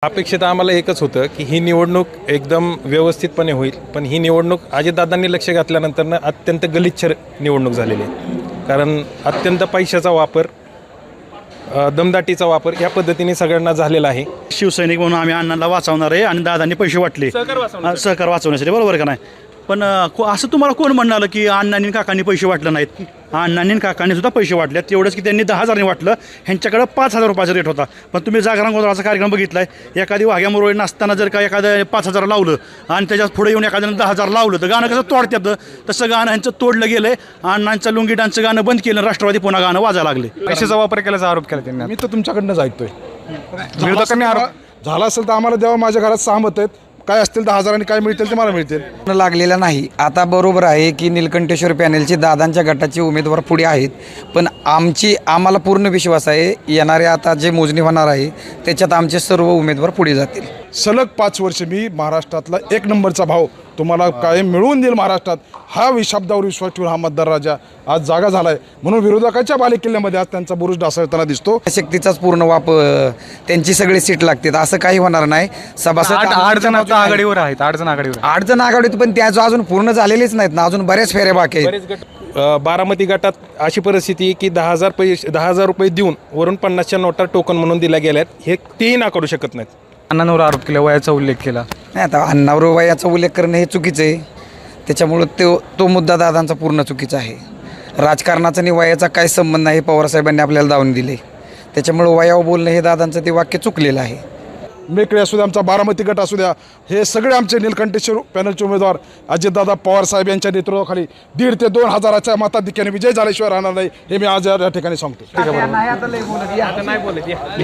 अपेक्षित आम्हाला एकच होतं की ही निवडणूक एकदम व्यवस्थितपणे होईल, पण ही निवडणूक अजितदादांनी लक्ष घातल्यानंतर अत्यंत गलिच्छ निवडणूक झालेली आहे. कारण अत्यंत पैशाचा वापर, दमदाटीचा वापर या पद्धतीने सगळ्यांना झालेला आहे. शिवसैनिक म्हणून आम्ही अण्णांना वाचवणार आहे आणि दादांनी पैसे वाटले सहकार वाचवण्यासाठी, बरोबर का नाही? पण असं तुम्हाला कोण म्हणालं की अण्णांनी काकांनी पैसे वाटले नाहीत? अण्णांनी काकांनी सुद्धा पैसे वाटले, तेवढंच की त्यांनी 10,000 वाटलं, ह्यांच्याकडे 5,000 रुपयाचा रेट होता. पण तुम्ही जागरण गोंधळाचा कार्यक्रम बघितलाय, एखादी वाघ्या मुरळी नसताना जर का एखादं 5,000 लावलं आणि त्याच्यात पुढे येऊन एखाद्यानं 10,000 लावलं तर गाणं कसं तोडत्यात, तसं गाणं ह्यांचं तोडलं गेलंय. अण्णांचं लुंगी डान्सचं गाणं बंद केलं, राष्ट्रवादी पुन्हा गाणं वाजायला लागले. पैशाचा वापर केल्याचा आरोप केला त्यांनी. मी तर तुमच्याकडनंच ऐकतोय. विरोधकांनी झाला असेल तर आम्हाला द्यावं, माझ्या घरात सहमत आहेत. काय असतील 10,000 आणि काय मिळतील ते मला मिळतील. लागलेला नाही. आता बरोबर आहे की निलकंठेश्वर पॅनेलचे दादांच्या गटाचे उमेदवार पुढे आहेत, पण आम्हाला पूर्ण विश्वास आहे येणारे आता जे मोजणी होणार आहे त्याच्यात आमचे सर्व उमेदवार पुढे जातील. सलग 5 वर्ष मी महाराष्ट्रातला 1 नंबरचा भाव तुम्हाला कायम मिळवून देईल महाराष्ट्रात, हा शब्दावर विश्वास ठेवून हा मतदार राजा आज जागा झालाय. म्हणून विरोधकाच्या बालेकिल्ल्यामध्ये आज त्यांचा बुरुज ढासळताना दिसतो. शक्तीचाच पूर्ण वापर, त्यांची सगळी सीट लागते असं काही होणार नाही. सभासद 8 जण आता आघाडीवर आहेत. 8 जण आघाडीवर 8 जण आघाडीत, पण त्या अजून पूर्ण झालेलेच नाहीत ना, अजून बऱ्याच फेऱ्या बाकी आहेत. बरेच गट, बारामती गटात अशी परिस्थिती आहे की 10,000 रुपये देऊन वरून 50च्या नोटा टोकन म्हणून दिल्या गेल्यात, हे तेही नाकारू शकत नाहीत. अण्णांवर आरोप केला, वयाचा उल्लेख केला. नाही, आता अण्णावर वयाचा उल्लेख करणं हे चुकीचं आहे. त्याच्यामुळं तो मुद्दा दादांचा पूर्ण चुकीचा आहे. राजकारणाचा आणि वयाचा काही संबंध नाही, पवारसाहेबांनी आपल्याला दावून दिले. त्याच्यामुळं वयावर बोलणं हे दादांचं ते वाक्य चुकलेलं आहे. मेकळे असू द्या, आमचा बारामती गट असू द्या, हे सगळे आमचे निलकंठेश्वर पॅनलचे उमेदवार अजितदादा पवार साहेब यांच्या नेतृत्वाखाली 1,500 ते 2,000च्या मताधिक्याने विजय झाल्याशिवाय राहणार नाही, हे मी आज या ठिकाणी सांगतो.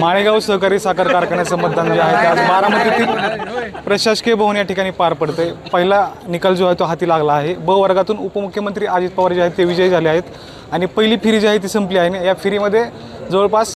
माळेगाव सहकारी साखर कारखान्याचं मतदान जे आहे ते आज बारामतीतील प्रशासकीय भवन या ठिकाणी पार पडते. पहिला निकाल जो आहे तो हाती लागला आहे. ब वर्गातून उपमुख्यमंत्री अजित पवार जे आहेत ते विजयी झाले आहेत आणि पहिली फेरी जी आहे ती संपली आहे. या फेरीमध्ये जवळपास